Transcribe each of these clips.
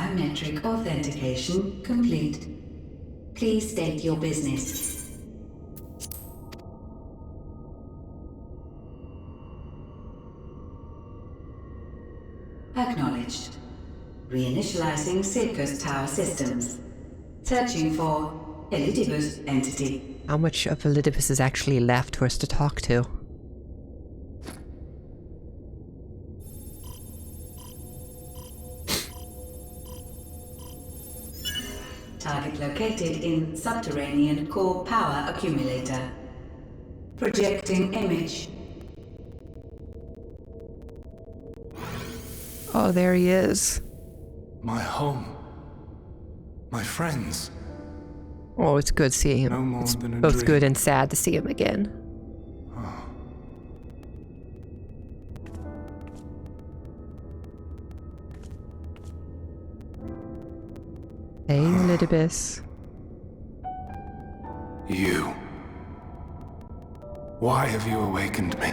Biometric authentication complete. Please state your business. Acknowledged. Reinitializing Circus Tower systems. Searching for Elidibus entity. How much of Elidibus is actually left for us to talk to? Target located in subterranean core power accumulator. Projecting image. Oh, there he is. My home. My friends. Oh, it's good seeing him. No more It's than a both dream. good and sad to see him again. Hey, Elidibus. You. Why have you awakened me?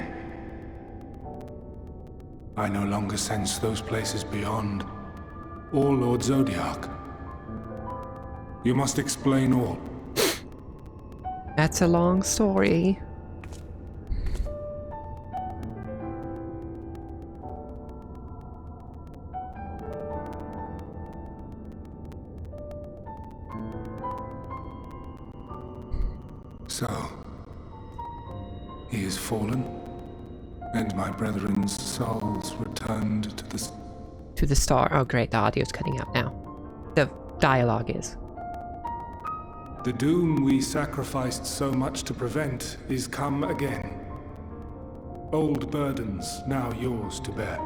I no longer sense those places beyond, or Lord Zodiac. You must explain all. That's a long story. So, he is fallen, and my brethren's souls returned to the... To the star. Oh, great. The audio's cutting out now. The dialogue is. The doom we sacrificed so much to prevent is come again. Old burdens now yours to bear.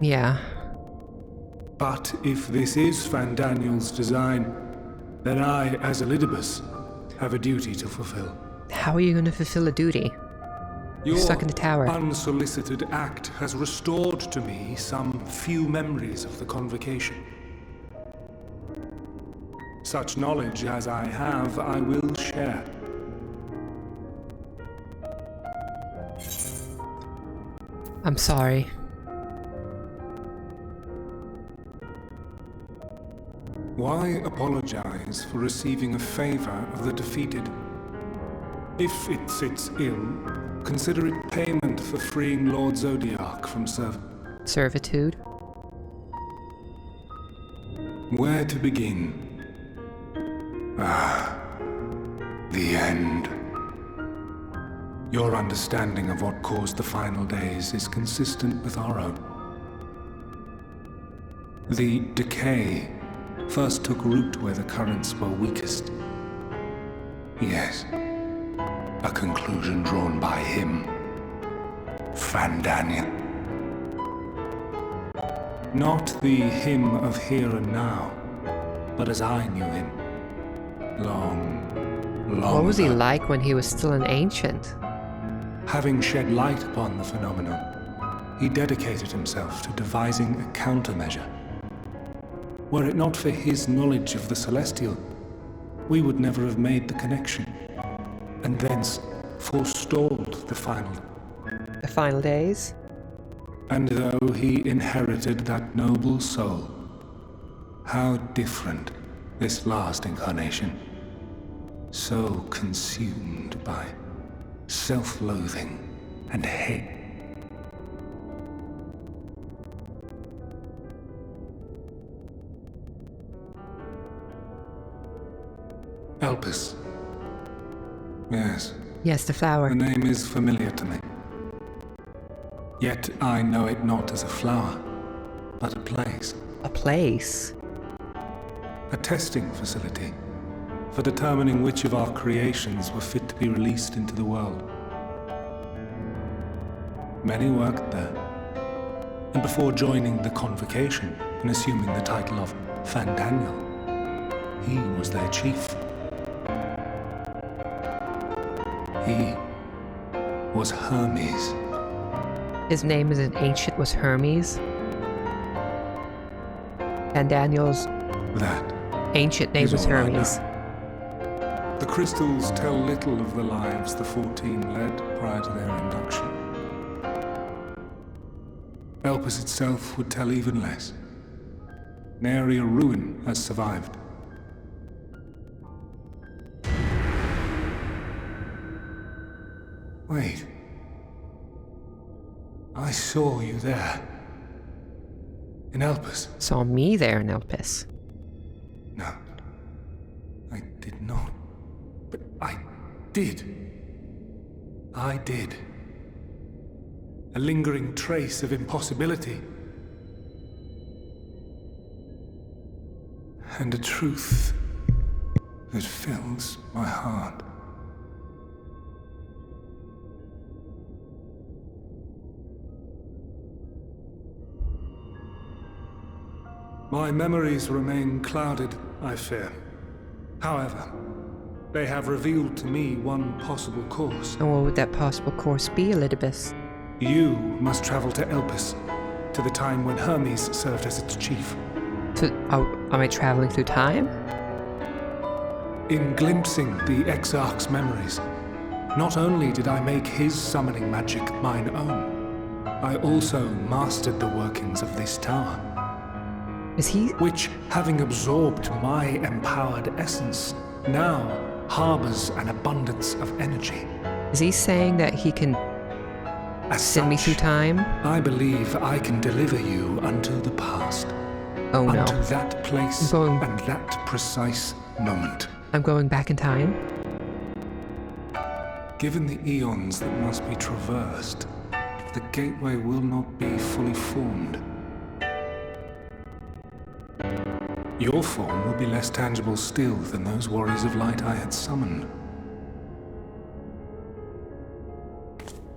Yeah. But if this is Fandaniel's design, then I, as Elidibus, have a duty to fulfill. How are you going to fulfill a duty? You're stuck in the tower. Your unsolicited act has restored to me some few memories of the convocation. Such knowledge as I have, I will share. I'm sorry. Why apologize for receiving a favor of the defeated? If it sits ill, consider it payment for freeing Lord Zodiac from servitude. Where to begin? The end. Your understanding of what caused the final days is consistent with our own. The decay first took root where the currents were weakest. Yes, a conclusion drawn by him, Fandaniel. Not the him of here and now, but as I knew him. Long What was he ago. like when he was still an ancient? Having shed light upon the phenomenon, he dedicated himself to devising a countermeasure. Were it not for his knowledge of the Celestial, we would never have made the connection, and thence forestalled the final. The final days? And though he inherited that noble soul, how different this last incarnation, so consumed by self-loathing and hate. Elpis. Yes, Yes, the flower. the name is familiar to me. Yet I know it not as a flower, but a place. A place? A testing facility for determining which of our creations were fit to be released into the world. Many worked there, and before joining the convocation and assuming the title of Fandaniel, he was their chief. He was Hermes. His name as an ancient was Hermes. And Daniel's That ancient name is was all I Hermes. know. The crystals tell little of the lives the 14 led prior to their induction. Elpis itself would tell even less. Nary a ruin has survived. Wait. I saw you there. In Elpis. Saw me there in Elpis. No. I did not. But I did. I did. A lingering trace of impossibility. And a truth that fills my heart. My memories remain clouded, I fear. However, they have revealed to me one possible course. And what would that possible course be, Elidibus? You must travel to Elpis, to the time when Hermes served as its chief. Am I traveling through time? In glimpsing the Exarch's memories, not only did I make his summoning magic mine own, I also mastered the workings of this tower. Is he? Which, having absorbed my empowered essence, now harbors an abundance of energy. Is he saying that he can As send me such, through time? I believe I can deliver you unto the past. Oh no. Unto that place I'm going- and that precise moment. I'm going back in time? Given the eons that must be traversed, the gateway will not be fully formed. Your form will be less tangible still than those warriors of light I had summoned.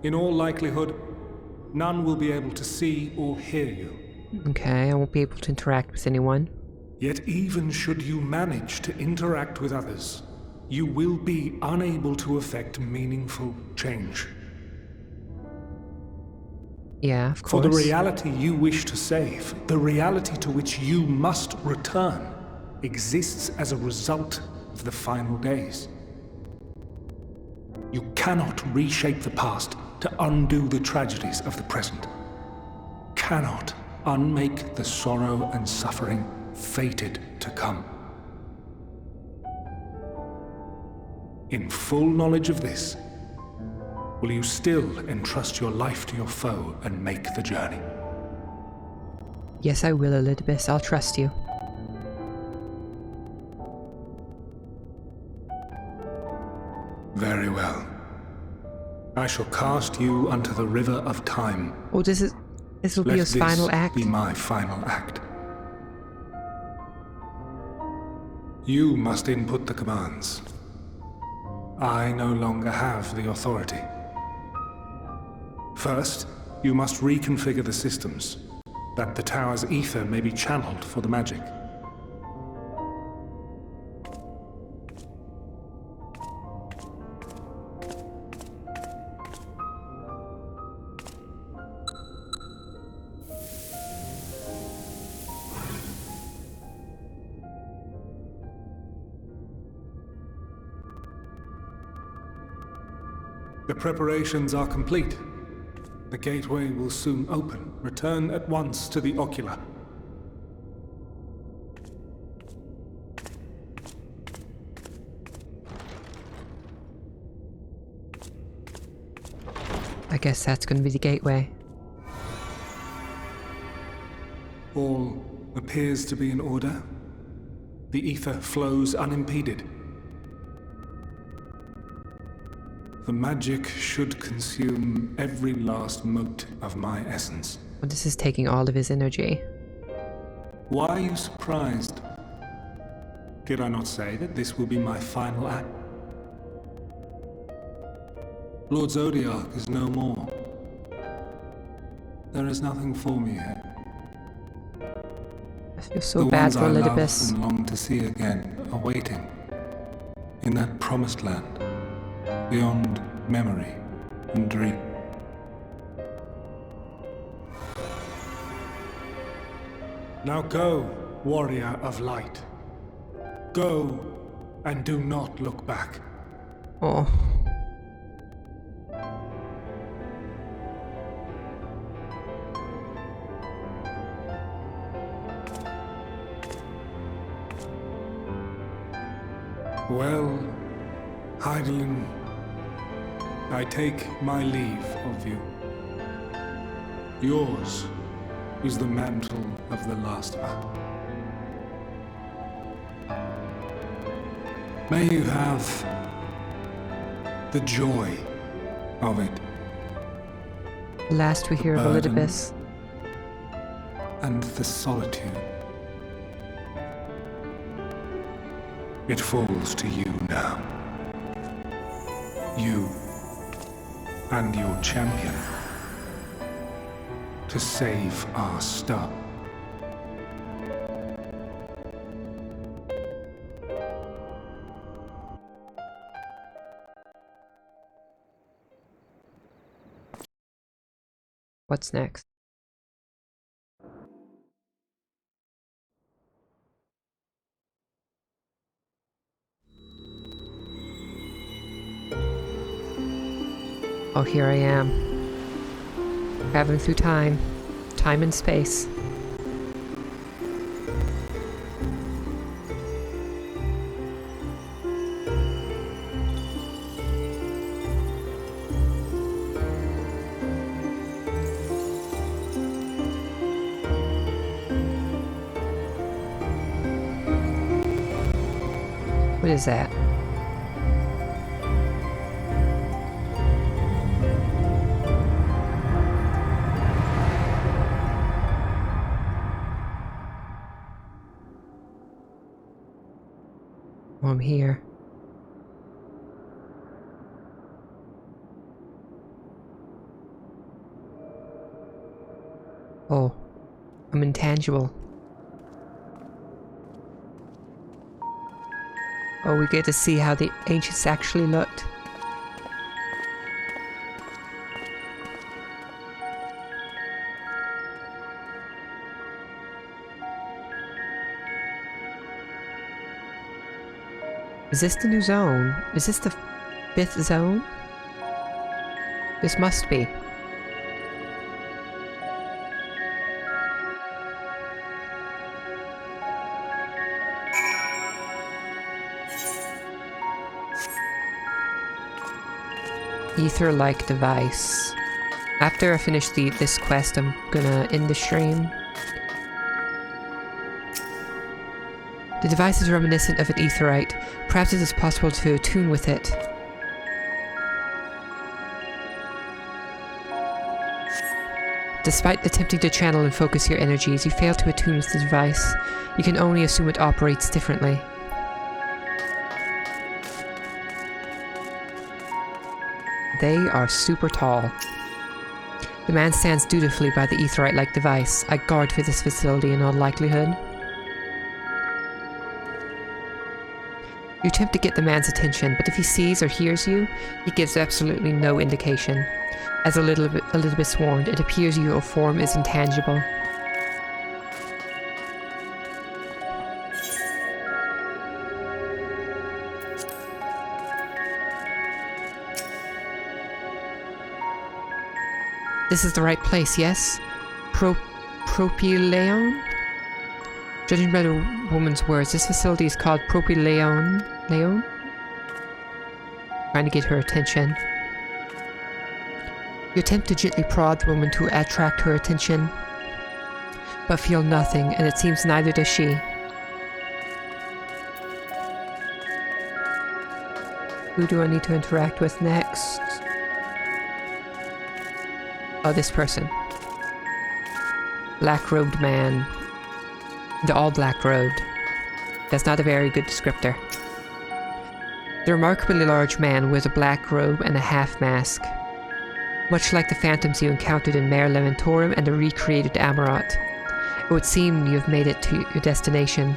In all likelihood, none will be able to see or hear you. Okay, I won't be able to interact with anyone. Yet even should you manage to interact with others, you will be unable to effect meaningful change. Yeah, of For course. the reality you wish to save, the reality to which you must return, exists as a result of the final days. You cannot reshape the past to undo the tragedies of the present. Cannot unmake the sorrow and suffering fated to come. In full knowledge of this, will you still entrust your life to your foe and make the journey? Yes, I will, Elidibus. I'll trust you. Very well. I shall cast you unto the river of time. Oh, this will be Let his this final act. be my final act. You must input the commands. I no longer have the authority. First, you must reconfigure the systems, that the tower's ether may be channeled for the magic. The preparations are complete. The gateway will soon open. Return at once to the ocular. I guess that's going to be the gateway. All appears to be in order. The ether flows unimpeded. The magic should consume every last mote of my essence. Well, this is taking all of his energy. Why are you surprised? Did I not say that this will be my final act? Lord Zodiac is no more. There is nothing for me here. I feel so The bad ones for I love Elidibus. and long to see again are waiting in that promised land, beyond memory and dream. Now go, warrior of light. Go, and do not look back. Oh. Well, Hydaelyn, I take my leave of you. Yours is the mantle of the last vow. May you have the joy of it. Last we hear of burden Elidibus. And the solitude. It falls to you now. You and your champion to save our star. What's next? Oh, here I am. Traveling through time. Time and space. What is that? Oh, I'm here. Oh, I'm intangible. Oh, we get to see how the ancients actually looked. Is this the new zone? Is this the 5th zone? This must be. Ether-like device. After I finish this quest, I'm gonna end the stream. The device is reminiscent of an etherite. Perhaps it is possible to attune with it. Despite attempting to channel and focus your energies, you fail to attune with the device. You can only assume it operates differently. They are super tall. The man stands dutifully by the etherite-like device. I guard for this facility in all likelihood. You attempt to get the man's attention, but if he sees or hears you, he gives absolutely no indication. As Elidibus warned, it appears your form is intangible. This is the right place, yes? Propylaeon? Judging by the woman's words, this facility is called Propylaeon. Leon? Trying to get her attention. You attempt to gently prod the woman to attract her attention, but feel nothing, and it seems neither does she. Who do I need to interact with next? Oh, this person. Black-robed man. The all-black robed. That's not a very good descriptor. The remarkably large man wears a black robe and a half-mask. Much like the phantoms you encountered in Mare Lamentorum and the recreated Amarat. It would seem you have made it to your destination.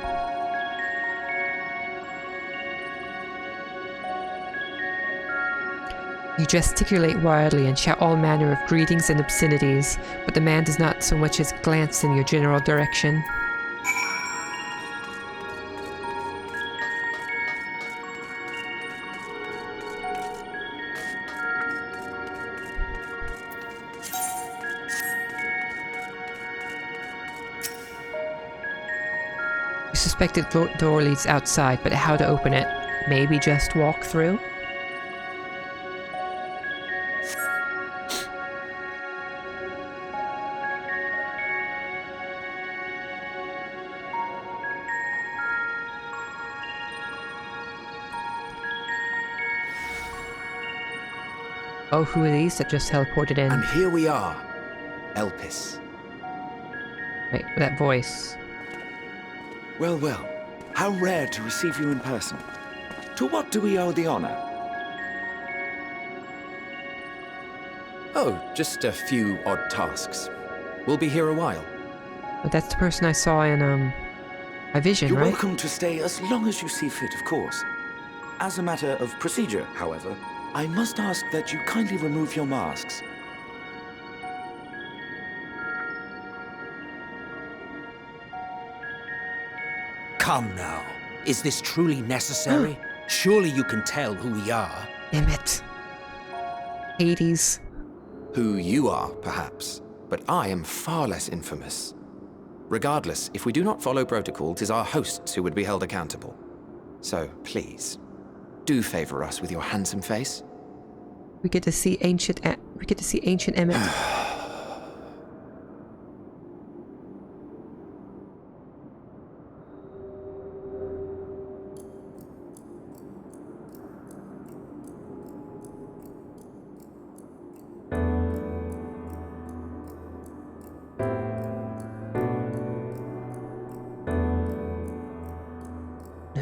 You gesticulate wildly and shout all manner of greetings and obscenities, but the man does not so much as glance in your general direction. You suspect the door leads outside, but how to open it? maybe just walk through? Oh, who are these that just teleported in? And here we are, Elpis. Wait, that voice. Well, well, how rare to receive you in person. To what do we owe the honor? Oh, just a few odd tasks. We'll be here a while. But that's the person I saw in, my vision, You're right? welcome to stay as long as you see fit, of course. As a matter of procedure, however, I must ask that you kindly remove your masks. Come now. Is this truly necessary? Surely you can tell who we are. Damn it. Hades. Who you are, perhaps, but I am far less infamous. Regardless, if we do not follow protocol, 'tis our hosts who would be held accountable. So, please, do favor us with your handsome face. We get to see ancient Emmett.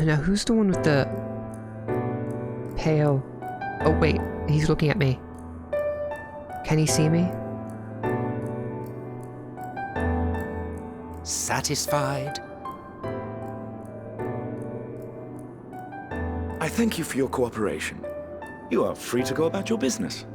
Now, who's the one with the pale? Oh wait, he's looking at me. Can he see me? Satisfied? I thank you for your cooperation. You are free to go about your business.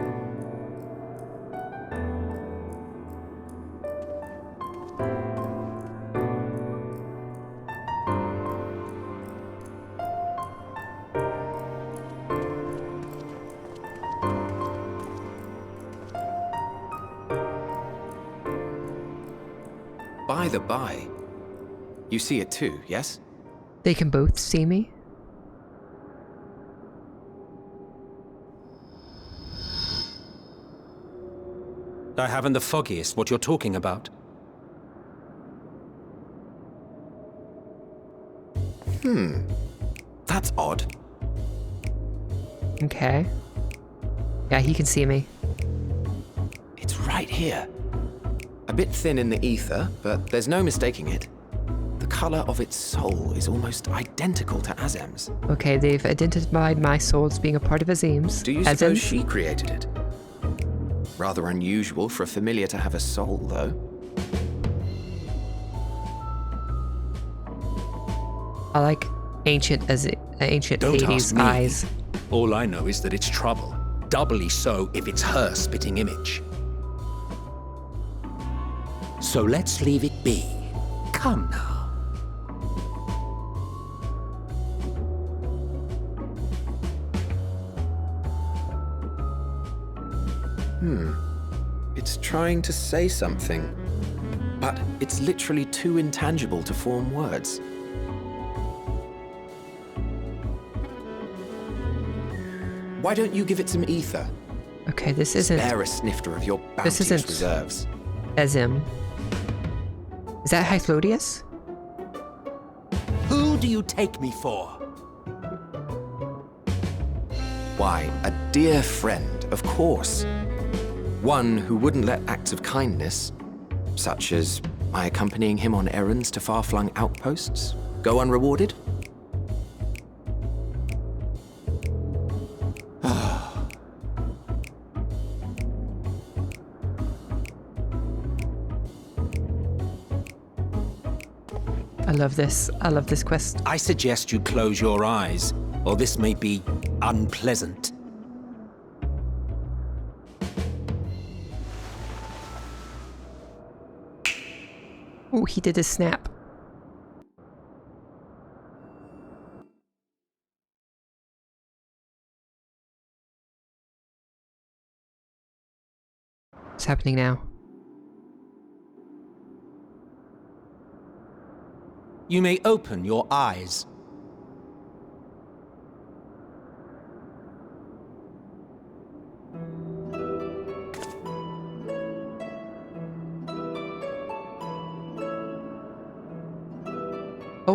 By the by, you see it too, yes? They can both see me? I haven't the foggiest what you're talking about. That's odd. Okay. Yeah, he can see me. It's right here. A bit thin in the ether, but there's no mistaking it. The color of its soul is almost identical to Azem's. Okay, they've identified my soul as being a part of Azim's. Do you suppose she created it? Rather unusual for a familiar to have a soul, though. I like ancient Don't Hades ask me. eyes. All I know is that it's trouble. Doubly so if it's her spitting image. So let's leave it be. Come now. It's trying to say something, but it's literally too intangible to form words. Why don't you give it some ether? Okay, this isn't Spare a snifter of your bounteous isn't- reserves. Azim. Is that Hythlodius? Who do you take me for? Why, a dear friend, of course. One who wouldn't let acts of kindness, such as my accompanying him on errands to far-flung outposts, go unrewarded. I love this. I love this quest. I suggest you close your eyes, or this may be unpleasant. Oh, he did a snap. What's happening now? You may open your eyes.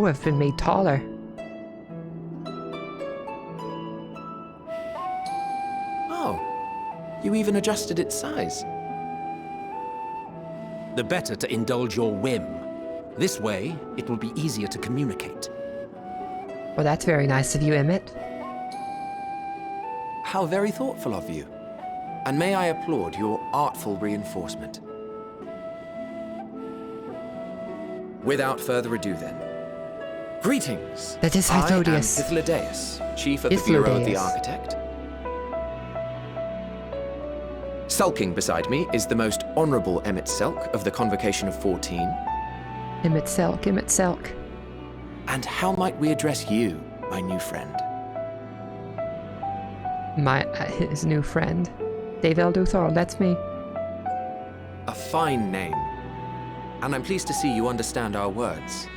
bow have been made taller. Oh, you even adjusted its size. The better to indulge your whim. This way, it will be easier to communicate. Well, that's very nice of you, Emmett. How very thoughtful of you. And may I applaud your artful reinforcement. Without further ado then. Greetings! That is I am Hythodius. Ithlodeus, Chief of the Bureau of the Ithlodeus. Architect. Sulking beside me is the most honourable Emmett Selk of the Convocation of 14. Emmett Selk, Emmett Selk. And how might we address you, my new friend? His new friend. Dave Elduthor, that's me. A fine name. And I'm pleased to see you understand our words.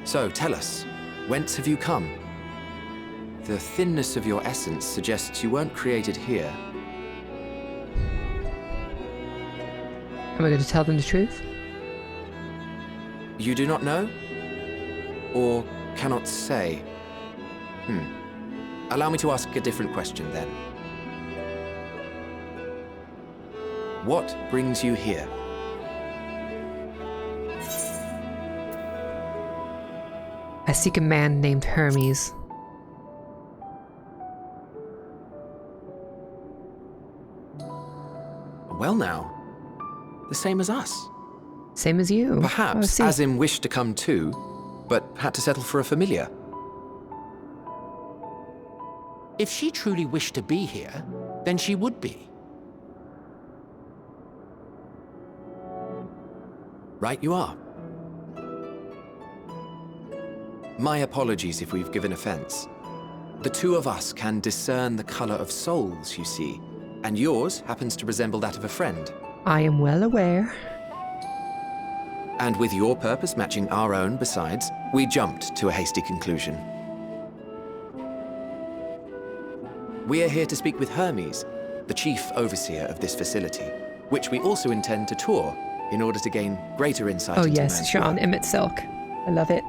So, tell us, whence have you come? The thinness of your essence suggests you weren't created here. Am I going to tell them the truth? You do not know? Or cannot say? Allow me to ask a different question then. What brings you here? I seek a man named Hermes. Well now, the same as us. Same as you. Perhaps Oh, Azim wished to come too, but had to settle for a familiar. If she truly wished to be here, then she would be. Right you are. My apologies if we've given offense. The two of us can discern the color of souls, you see, and yours happens to resemble that of a friend. I am well aware. And with your purpose matching our own besides, we jumped to a hasty conclusion. We are here to speak with Hermes, the chief overseer of this facility, which we also intend to tour in order to gain greater insight Oh into yes, man's Sean, work. Emmett Selk. I love it.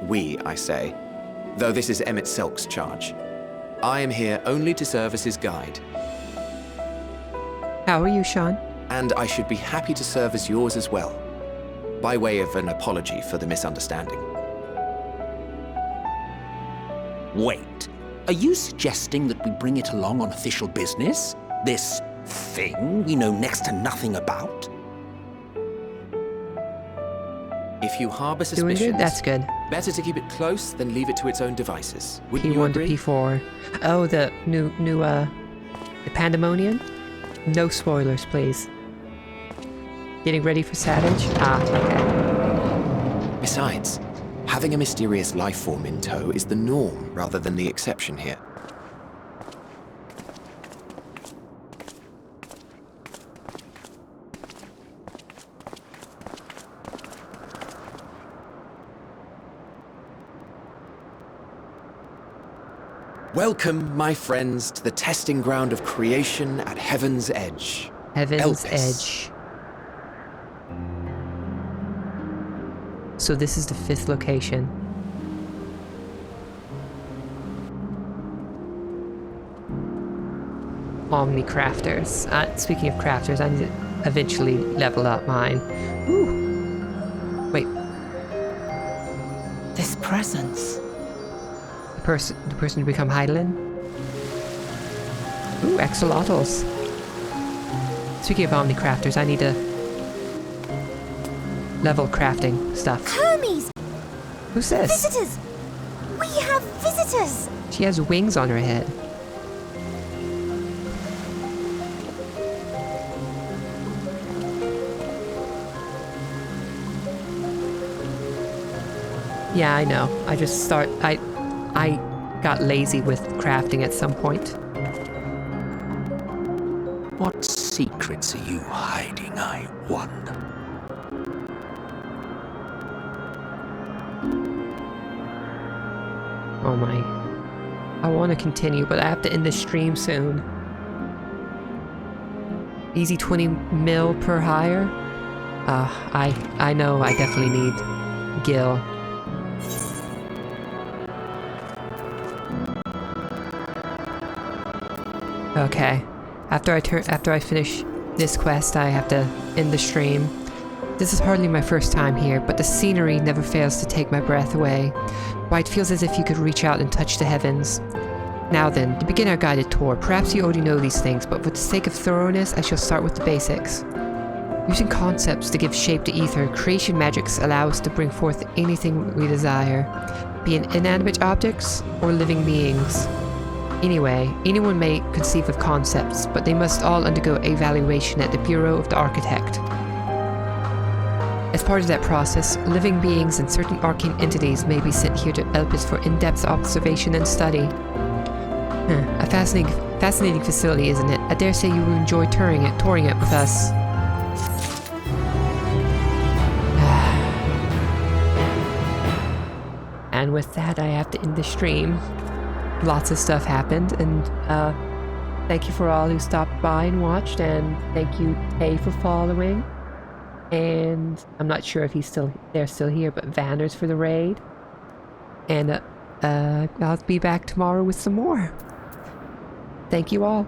We, I say, though this is Emmett Selk's charge. I am here only to serve as his guide, How are you, Sean? and I should be happy to serve as yours as well, by way of an apology for the misunderstanding. Wait, are you suggesting that we bring it along on official business? This thing we know next to nothing about? If you harbor Doing suspicions, good? That's good. better to keep it close than leave it to its own devices. Wouldn't you P1 to agree? P4. Oh, the the Pandemonium? No spoilers, please. Getting ready for Savage? Ah, okay. Besides, having a mysterious life form in tow is the norm rather than the exception here. Welcome, my friends, to the testing ground of creation at Heaven's Edge. Heaven's Elpis. Edge. So this is the 5th location. Omni Crafters. Speaking of crafters, I need to eventually level up mine. Ooh. Wait, This presence. the person to become Highligh? Ooh, axolotls. Speaking of Omni Crafters, I need to level crafting stuff. Hermes! Who's this? Visitors! We have visitors! She has wings on her head. Yeah, I know. I got lazy with crafting at some point. What secrets are you hiding, I wonder? Oh my. I want to continue, but I have to end this stream soon. Easy 20 mil per hire. I know I definitely need Gil. Okay. After I finish this quest, I have to end the stream. This is hardly my first time here, but the scenery never fails to take my breath away. Why, it feels as if you could reach out and touch the heavens. Now then, to begin our guided tour, perhaps you already know these things, but for the sake of thoroughness, I shall start with the basics. Using concepts to give shape to ether, creation magics allow us to bring forth anything we desire, be it inanimate objects or living beings. Anyway, anyone may conceive of concepts, but they must all undergo evaluation at the Bureau of the Architect. As part of that process, living beings and certain arcane entities may be sent here to help us for in-depth observation and study. A fascinating facility, isn't it? I dare say you will enjoy touring it with us. And with that, I have to end the stream. Lots of stuff happened, and thank you for all who stopped by and watched, and thank you, Tay, for following. And I'm not sure if they're still here, but Vanners for the raid. And I'll be back tomorrow with some more. Thank you all.